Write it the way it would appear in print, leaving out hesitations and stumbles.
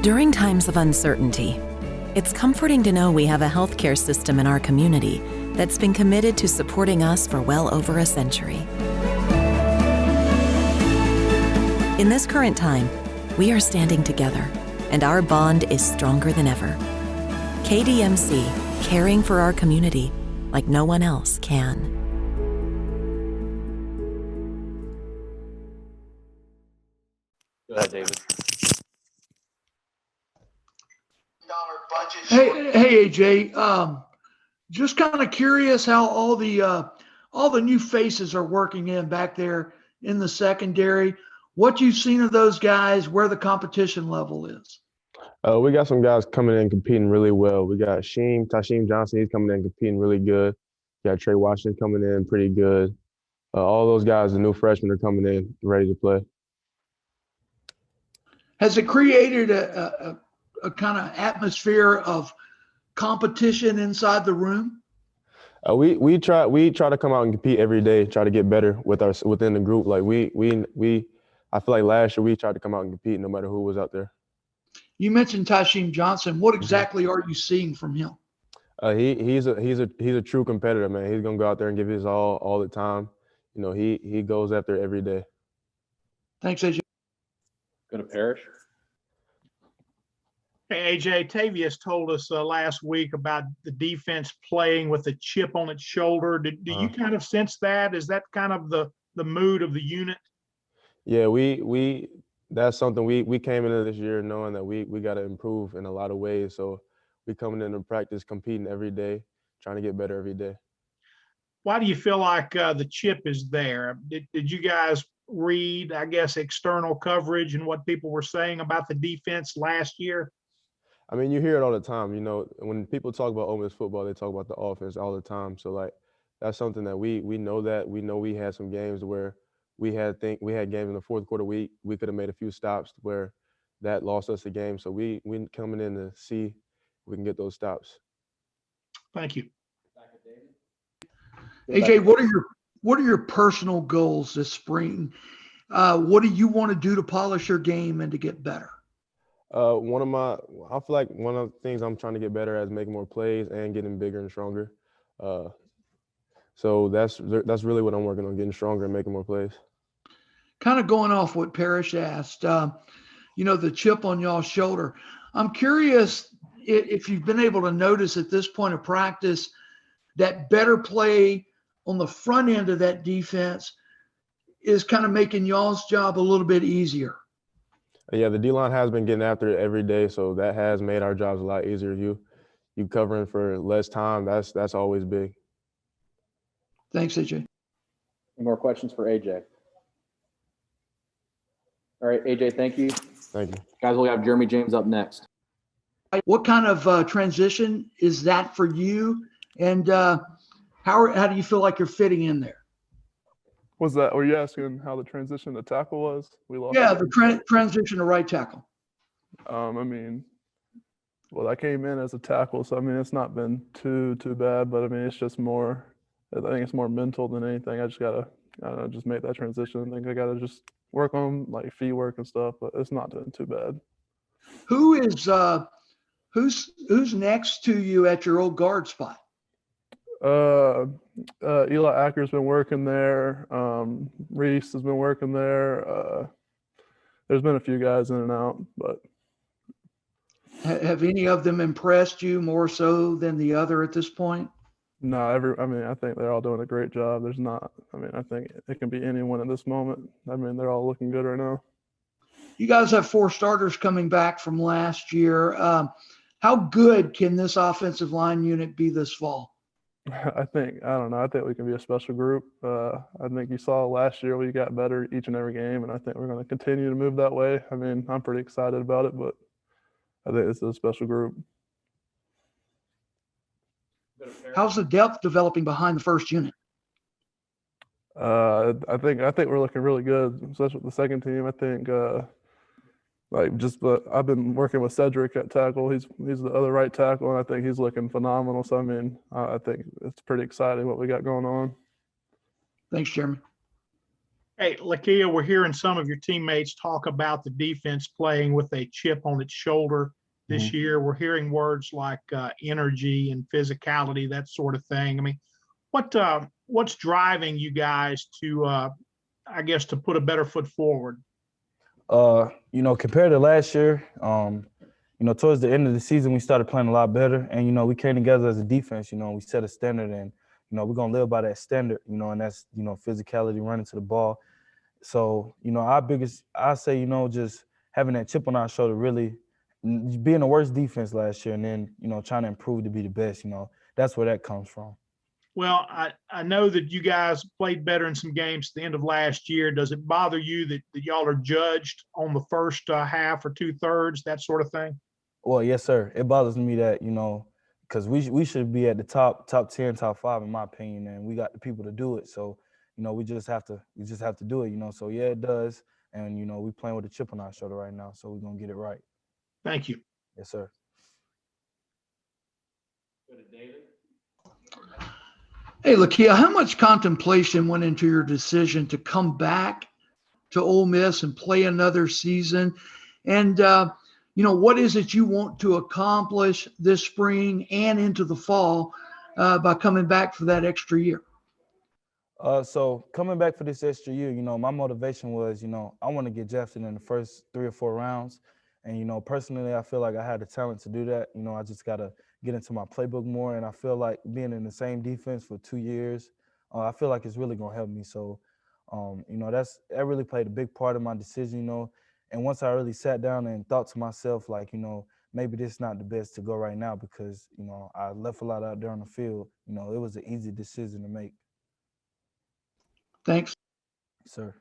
During times of uncertainty, it's comforting to know we have a healthcare system in our community that's been committed to supporting us for well over a century. In this current time, we are standing together, and our bond is stronger than ever. KDMC, caring for our community like no one else can. Go ahead, David. Hey, AJ. Just kind of curious how all the new faces are working in back there in the secondary. What you've seen of those guys, where the competition level is. We got some guys coming in competing really well. We got Tasheem Johnson. He's coming in competing really good. We got Trey Washington coming in pretty good. All those guys, the new freshmen, are coming in ready to play. Has it created a kind of atmosphere of competition inside the room? We try to come out and compete every day, try to get better within the group. Like I feel like last year we tried to come out and compete no matter who was out there. You mentioned Tasheem Johnson. What exactly are you seeing from him? He's a true competitor, man. He's gonna go out there and give his all the time. You know, he goes after every day. Thanks, AJ. Go to Parrish. Hey, AJ, Tavius told us last week about the defense playing with a chip on its shoulder. Do you kind of sense that? Is that kind of the mood of the unit? Yeah, that's something we came into this year knowing that we got to improve in a lot of ways. So we coming into practice, competing every day, trying to get better every day. Why do you feel like the chip is there? Did you guys read, I guess, external coverage and what people were saying about the defense last year? I mean, you hear it all the time. You know, when people talk about Ole Miss football, they talk about the offense all the time. So, like, that's something that we know that. We know we had some games where we had games in the fourth quarter we could have made a few stops where that lost us the game. So we coming in to see if we can get those stops. Thank you. AJ, what are your personal goals this spring? What do you want to do to polish your game and to get better? I feel like one of the things I'm trying to get better at is making more plays and getting bigger and stronger. So that's really what I'm working on, getting stronger and making more plays. Kind of going off what Parrish asked, the chip on y'all's shoulder. I'm curious if you've been able to notice at this point of practice that better play on the front end of that defense is kind of making y'all's job a little bit easier. Yeah, the D-line has been getting after it every day, so that has made our jobs a lot easier. You covering for less time, that's always big. Thanks, AJ. Any more questions for AJ? All right, AJ, thank you. Thank you. Guys, we'll have Jeremy James up next. What kind of transition is that for you? And how do you feel like you're fitting in there? Were you asking how the transition to tackle was? The transition to right tackle. I I came in as a tackle, so it's not been too bad, but it's just more. I think it's more mental than anything. I just gotta just make that transition. I think I gotta just work on like feet work and stuff, but it's not doing too bad. Who's next to you at your old guard spot? Eli Acker's been working there. Reese has been working there. There's been a few guys in and out, but have any of them impressed you more so than the other at this point? No, I think they're all doing a great job. I think it can be anyone at this moment. They're all looking good right now. You guys have 4 starters coming back from last year. How good can this offensive line unit be this fall? I think we can be a special group. I think you saw last year we got better each and every game, and I think we're going to continue to move that way. I'm pretty excited about it, but I think it's a special group. How's the depth developing behind the first unit? I think we're looking really good, especially with the second team. I think I've been working with Cedric at tackle. He's the other right tackle, and I think he's looking phenomenal. So I think it's pretty exciting what we got going on. Thanks, Jeremy. Hey, Lakia, we're hearing some of your teammates talk about the defense playing with a chip on its shoulder this year. We're hearing words like energy and physicality, that sort of thing. I mean, what's driving you guys to, I guess, to put a better foot forward? Compared to last year, towards the end of the season, we started playing a lot better. And, we came together as a defense, we set a standard and, we're going to live by that standard, and that's, physicality, running to the ball. So, our biggest, I say, just having that chip on our shoulder, really being the worst defense last year and then, trying to improve to be the best, that's where that comes from. Well, I know that you guys played better in some games at the end of last year. Does it bother you that y'all are judged on the first half or 2/3, that sort of thing? Well, yes, sir. It bothers me that, because we should be at the top 10, top 5, in my opinion, and we got the people to do it. So, we just have to do it, So yeah, it does. And, we playing with a chip on our shoulder right now. So we're gonna get it right. Thank you. Yes, sir. Hey, Lakia, how much contemplation went into your decision to come back to Ole Miss and play another season? And, what is it you want to accomplish this spring and into the fall by coming back for that extra year? So coming back for this extra year, my motivation was, I want to get drafted in the first 3 or 4 rounds. And, personally, I feel like I had the talent to do that. I just got to get into my playbook more. And I feel like being in the same defense for 2 years, I feel like it's really going to help me. So, that really played a big part of my decision, And once I really sat down and thought to myself, like, maybe this is not the best to go right now because, I left a lot out there on the field. It was an easy decision to make. Thanks. Sir.